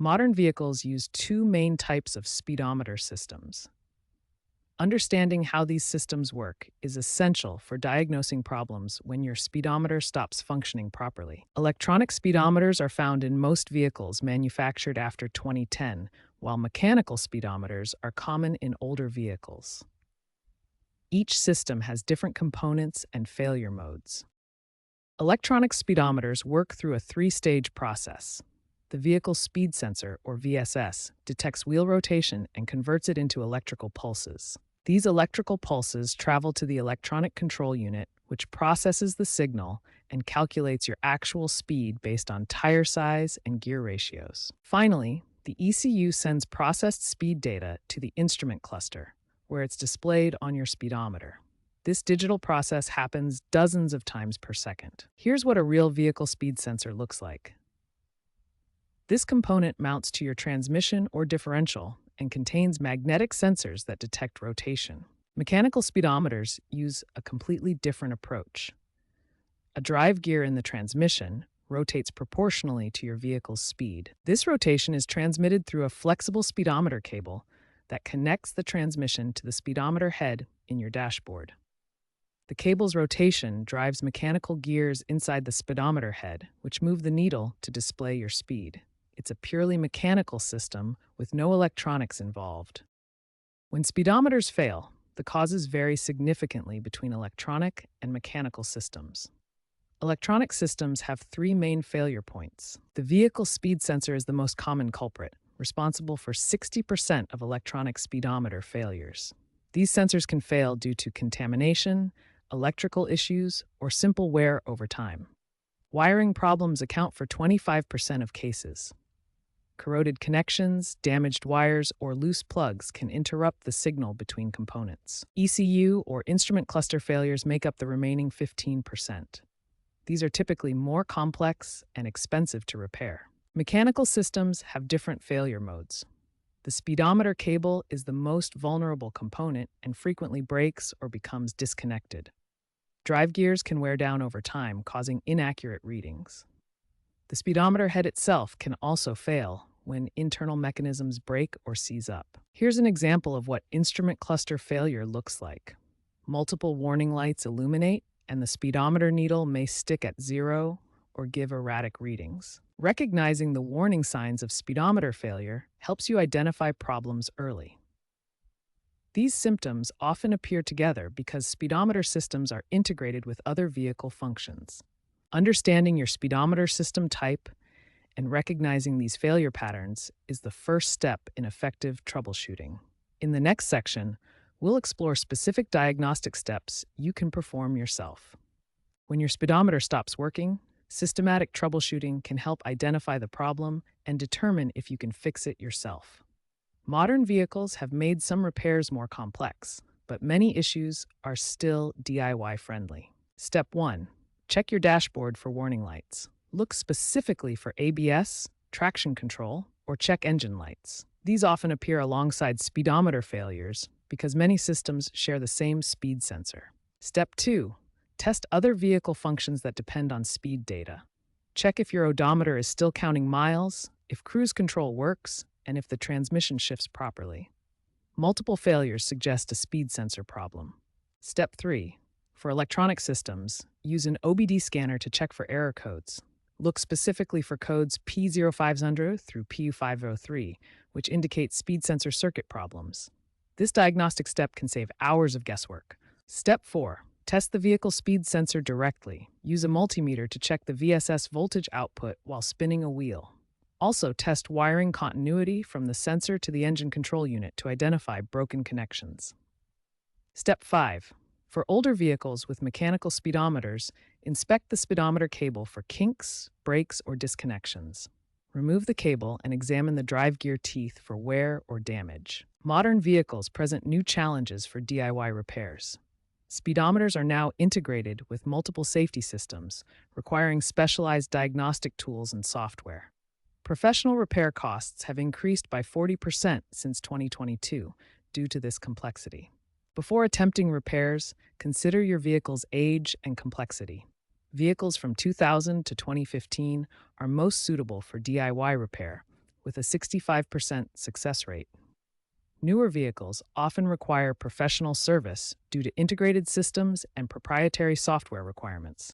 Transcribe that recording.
Modern vehicles use two main types of speedometer systems. Understanding how these systems work is essential for diagnosing problems when your speedometer stops functioning properly. Electronic speedometers are found in most vehicles manufactured after 2010, while mechanical speedometers are common in older vehicles. Each system has different components and failure modes. Electronic speedometers work through a three-stage process. The vehicle speed sensor, or VSS, detects wheel rotation and converts it into electrical pulses. These electrical pulses travel to the electronic control unit, which processes the signal and calculates your actual speed based on tire size and gear ratios. Finally, the ECU sends processed speed data to the instrument cluster, where it's displayed on your speedometer. This digital process happens dozens of times per second. Here's what a real vehicle speed sensor looks like. This component mounts to your transmission or differential and contains magnetic sensors that detect rotation. Mechanical speedometers use a completely different approach. A drive gear in the transmission rotates proportionally to your vehicle's speed. This rotation is transmitted through a flexible speedometer cable that connects the transmission to the speedometer head in your dashboard. The cable's rotation drives mechanical gears inside the speedometer head, which move the needle to display your speed. It's a purely mechanical system with no electronics involved. When speedometers fail, the causes vary significantly between electronic and mechanical systems. Electronic systems have three main failure points. The vehicle speed sensor is the most common culprit, responsible for 60% of electronic speedometer failures. These sensors can fail due to contamination, electrical issues, or simple wear over time. Wiring problems account for 25% of cases. Corroded connections, damaged wires, or loose plugs can interrupt the signal between components. ECU, or instrument cluster failures, make up the remaining 15%. These are typically more complex and expensive to repair. Mechanical systems have different failure modes. The speedometer cable is the most vulnerable component and frequently breaks or becomes disconnected. Drive gears can wear down over time, causing inaccurate readings. The speedometer head itself can also fail when internal mechanisms break or seize up. Here's an example of what instrument cluster failure looks like. Multiple warning lights illuminate, and the speedometer needle may stick at 0 or give erratic readings. Recognizing the warning signs of speedometer failure helps you identify problems early. These symptoms often appear together because speedometer systems are integrated with other vehicle functions. Understanding your speedometer system type and recognizing these failure patterns is the first step in effective troubleshooting. In the next section, we'll explore specific diagnostic steps you can perform yourself. When your speedometer stops working, systematic troubleshooting can help identify the problem and determine if you can fix it yourself. Modern vehicles have made some repairs more complex, but many issues are still DIY friendly. Step 1. Check your dashboard for warning lights. Look specifically for ABS, traction control, or check engine lights. These often appear alongside speedometer failures because many systems share the same speed sensor. Step 2. Test other vehicle functions that depend on speed data. Check if your odometer is still counting miles, if cruise control works, and if the transmission shifts properly. Multiple failures suggest a speed sensor problem. Step 3. For electronic systems, use an OBD scanner to check for error codes. Look specifically for codes P0500 through P503, which indicate speed sensor circuit problems. This diagnostic step can save hours of guesswork. Step 4. Test the vehicle speed sensor directly. Use a multimeter to check the VSS voltage output while spinning a wheel. Also, test wiring continuity from the sensor to the engine control unit to identify broken connections. Step 5. For older vehicles with mechanical speedometers, inspect the speedometer cable for kinks, breaks, or disconnections. Remove the cable and examine the drive gear teeth for wear or damage. Modern vehicles present new challenges for DIY repairs. Speedometers are now integrated with multiple safety systems, requiring specialized diagnostic tools and software. Professional repair costs have increased by 40% since 2022 due to this complexity. Before attempting repairs, consider your vehicle's age and complexity. Vehicles from 2000 to 2015 are most suitable for DIY repair, with a 65% success rate. Newer vehicles often require professional service due to integrated systems and proprietary software requirements.